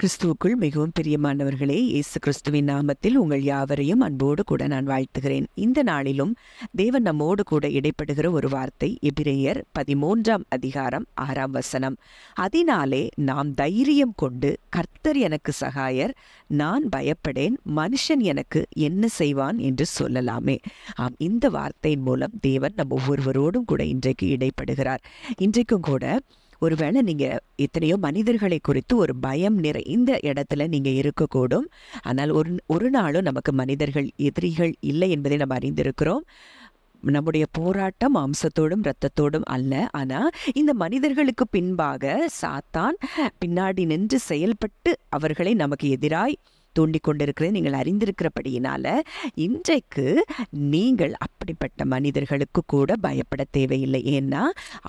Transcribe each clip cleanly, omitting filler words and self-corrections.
கிறிஸ்துவுக்குள் மிகவும் பிரியமானவர்களே, இயேசு கிறிஸ்துவின் நாமத்தில் உங்கள் யாவரையும் அன்போடு கூட நான் வாழ்த்துகிறேன். இந்த நாளிலும் தேவன் நம்மோடு கூட இடைப்படுகிற ஒரு வார்த்தை எபிரெயர் 13ஆம் அதிகாரம் 6ஆம் வசனம். அதனாலே நாம் தைரியம் கொண்டு, கர்த்தர் எனக்கு சகாயர், நான் பயப்படேன், மனுஷன் எனக்கு என்ன செய்வான் என்று சொல்லலாமே. ஆம், இந்த வார்த்தையின் மூலம் தேவன் நம் ஒவ்வொருவரோடும் கூட இன்றைக்கு இடைப்படுகிறார். இன்றைக்கும் கூட ஒருவேளை நீங்க எத்தனையோ மனிதர்களை குறித்து ஒரு பயம் நிறைந்த இடத்துல நீங்க இருக்கக்கூடும். ஆனால் ஒரு நாளும் நமக்கு மனிதர்கள் எதிரிகள் இல்லை என்பதை நம்ம அறிந்திருக்கிறோம். நம்முடைய போராட்டம் மாம்சத்தோடும் இரத்தத்தோடும் அல்ல. ஆனா இந்த மனிதர்களுக்கு பின்பாக சாத்தான் பின்னாடி நின்று செயல்பட்டு அவர்களை நமக்கு எதிராய் தூண்டிக் கொண்டிருக்கிறது நீங்கள் அறிந்திருக்கிறபடியினால இன்றைக்கு நீங்கள் அப்படிப்பட்ட மனிதர்களுக்கு கூட பயப்பட தேவையில்லை. ஏன்னா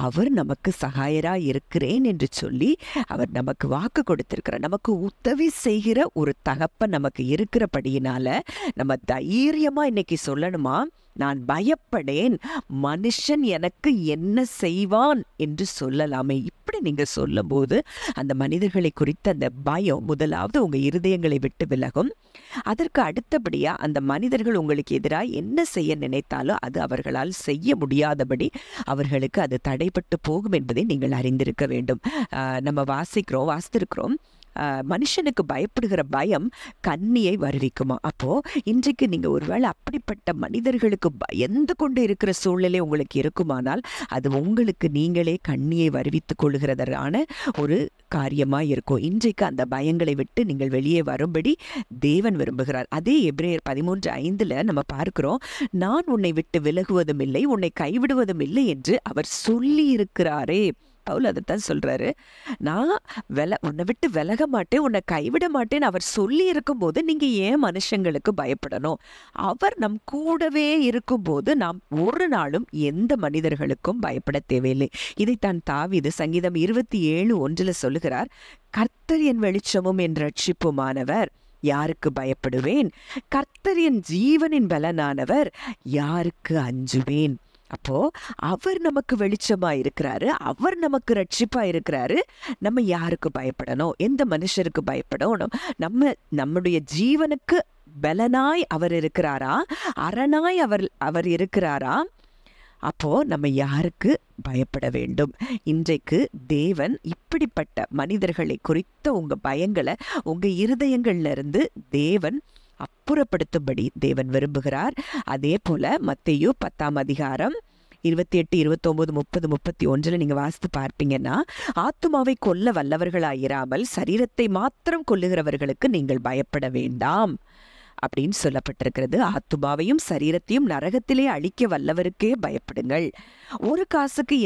அவர் நமக்கு சகாயராய் இருக்கிறேன் என்று சொல்லி அவர் நமக்கு வாக்கு கொடுத்திருக்கிறார். நமக்கு உதவி செய்கிற ஒரு தகப்பன் நமக்கு இருக்கிறபடியினால நம்ம தைரியமா இன்னைக்கு சொல்லணுமா, நான் பயப்படேன், மனுஷன் எனக்கு என்ன செய்வான் என்று சொல்லலாமே. இப்படி நீங்க சொல்லும் போது அந்த மனிதர்களை குறித்த அந்த பயம் முதலாவது உங்க இருதயங்களை விட்டு விலகும். அதற்கு அடுத்தபடியா அந்த மனிதர்கள் உங்களுக்கு எதிராக என்ன செய்ய நினைத்தாலும் அது அவர்களால் செய்ய முடியாதபடி அவர்களுக்கு அது தடைப்பட்டு போகும் என்பதை நீங்கள் அறிந்திருக்க வேண்டும். நம்ம வாசித்திருக்கிறோம், மனுஷனுக்கு பயப்படுகிற பயம் கண்ணியை வருவிக்குமா. அப்போ இன்றைக்கு நீங்க ஒருவேளை அப்படிப்பட்ட மனிதர்களுக்கு பயந்து கொண்டு இருக்கிற சூழ்நிலை உங்களுக்கு இருக்குமானால் அது உங்களுக்கு நீங்களே கண்ணியை வருவித்துக் கொள்கிறதான ஒரு காரியமாய் இருக்கும். இன்றைக்கு அந்த பயங்களை விட்டு நீங்கள் வெளியே வரும்படி தேவன் விரும்புகிறார். அதே எபிரெயர் 13:5 நம்ம பார்க்கிறோம், நான் உன்னை விட்டு விலகுவதும் இல்லை, உன்னை கைவிடுவதும் இல்லை என்று அவர் சொல்லி இருக்கிறாரே. பவுல் அதைத்தான் சொல்றாரு, நான் உன்னை விட்டு விலக மாட்டேன், உன்னை கைவிட மாட்டேன்னு அவர் சொல்லி இருக்கும் போது நீங்க ஏன் மனுஷங்களுக்கு பயப்படணும்? அவர் நம் கூடவே இருக்கும் போது நாம் ஒரு நாளும் எந்த மனிதர்களுக்கும் பயப்பட தேவையில்லை. இதைத்தான் தாவீது சங்கீதம் 27:1 சொல்லுகிறார், கர்த்தர் என் வெளிச்சமும் என் ரட்சிப்புமானவர், யாருக்கு பயப்படுவேன்? கர்த்தர் என் ஜீவனின் பலனானவர், யாருக்கு அஞ்சுவேன்? அப்போ அவர் நமக்கு வெளிச்சமா இருக்கிறாரு, அவர் நமக்கு ரட்சிப்பா இருக்கிறாரு. நம்ம யாருக்கு பயப்படணும்? எந்த மனுஷருக்கு பயப்படணும்? நம்முடைய ஜீவனுக்கு பலனாய் அவர் இருக்கிறாரா, அரணாய் அவர் இருக்கிறாரா? அப்போ நம்ம யாருக்கு பயப்பட வேண்டும்? இன்றைக்கு தேவன் இப்படிப்பட்ட மனிதர்களை குறித்த உங்க பயங்களை உங்க இருதயங்கள்ல இருந்து தேவன் அப்புறப்படுத்தும்படி தேவன் விரும்புகிறார். அதே போல மத்தேயு 10ஆம் அதிகாரம் 28, 29, 30, 31 நீங்க வாசித்து பார்ப்பீங்கன்னா, ஆத்துமாவை கொல்ல வல்லவர்களாயிராமல் சரீரத்தை மாத்திரம் கொல்லுகிறவர்களுக்கு நீங்கள் பயப்பட வேண்டாம் அப்படின்னு சொல்லப்பட்டிருக்கிறது. ஆத்துமாவையும் சரீரத்தையும் நரகத்திலே அழிக்க வல்லவருக்கே பயப்படுங்கள். ஒரு காசுக்கு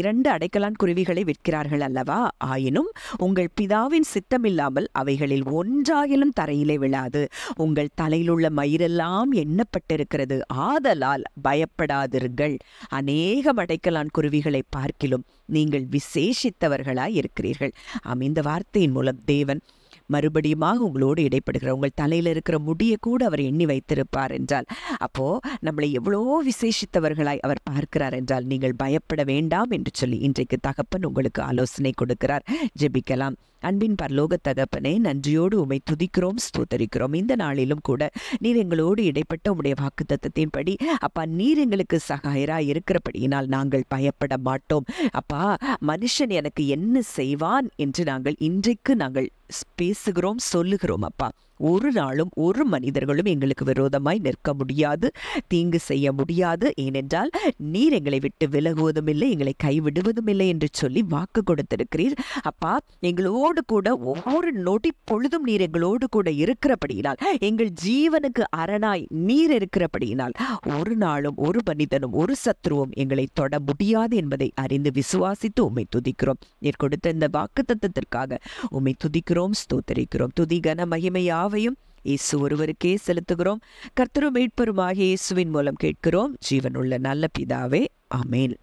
இரண்டு அடைக்கலான் குருவிகளை விற்கிறார்கள் அல்லவா? ஆயினும் உங்கள் பிதாவின் சித்தமில்லாமல் அவைகளில் ஒன்றாயிலும் தரையிலே விழாது. உங்கள் தலையிலுள்ள மயிரெல்லாம் எண்ணப்பட்டிருக்கிறது, ஆதலால் பயப்படாதிருங்கள். அநேகம் அடைக்கலான் குருவிகளை பார்க்கிலும் நீங்கள் விசேஷித்தவர்களாய் இருக்கிறீர்கள். இந்த வார்த்தையின் மூலம் தேவன் மறுபடியுமாக உங்களோடு இடைப்படுகிறார். உங்கள் தலையில இருக்கிற முடியை கூட அவர் எண்ணி வைத்திருப்பார் என்றால், அப்போ நம்மளை எவ்வளோ விசேஷித்தவர்களாய் அவர் பார்க்கிறார் என்றால் நீங்கள் பயப்பட வேண்டாம் என்று சொல்லி இன்றைக்கு தகப்பன் உங்களுக்கு ஆலோசனை கொடுக்கிறார். ஜெபிக்கலாம். அன்பின் பரலோக தகப்பனே, நன்றியோடு உம்மை துதிக்கிறோம், ஸ்தோத்தரிக்கிறோம். இந்த நாளிலும் கூட நீர் எங்களோடு இடைப்பட்ட உம்முடைய வாக்குத்தத்தத்தின்படி அப்பா, நீர் எங்களுக்கு சகாயராய் இருக்கிறபடியினால் நாங்கள் பயப்பட மாட்டோம். அப்பா, மனுஷன் எனக்கு என்ன செய்வான் என்று இன்றைக்கு நாங்கள் பேசுகிறோம், சொல்லுகிறோம். அப்பா, ஒரு நாளும் ஒரு மனிதர்களும் எங்களுக்கு விரோதமாய் நிற்க முடியாது, தீங்கு செய்ய முடியாது. ஏனென்றால் நீர் எங்களை விட்டு விலகுவதும் இல்லை, எங்களை கைவிடுவதும் இல்லை என்று சொல்லி வாக்கு கொடுத்திருக்கிறீர். அப்பா, எங்களோடு கூட ஒவ்வொரு நொடி பொழுதும் நீர் எங்களோடு கூட இருக்கிறபடியினால், எங்கள் ஜீவனுக்கு அரணாய் நீர் இருக்கிறபடியினால் ஒரு நாளும் ஒரு மனிதனும் ஒரு சத்ருவும் எங்களை தொட முடியாது என்பதை அறிந்து விசுவாசித்து உம்மை துதிக்கிறோம். நீர் கொடுத்த இந்த வாக்கு தத்தத்திற்காக உம்மை துதிக்கிறோம், ஸ்தோத்தரிக்கிறோம். துதி கன மகிமை யாவையும் இயேசு ஒருவருக்கே செலுத்துகிறோம். கர்த்தரும் மீட்பருமாகிய இயேசுவின் மூலம் கேட்கிறோம், ஜீவனுள்ள நல்ல பிதாவே, ஆமென்.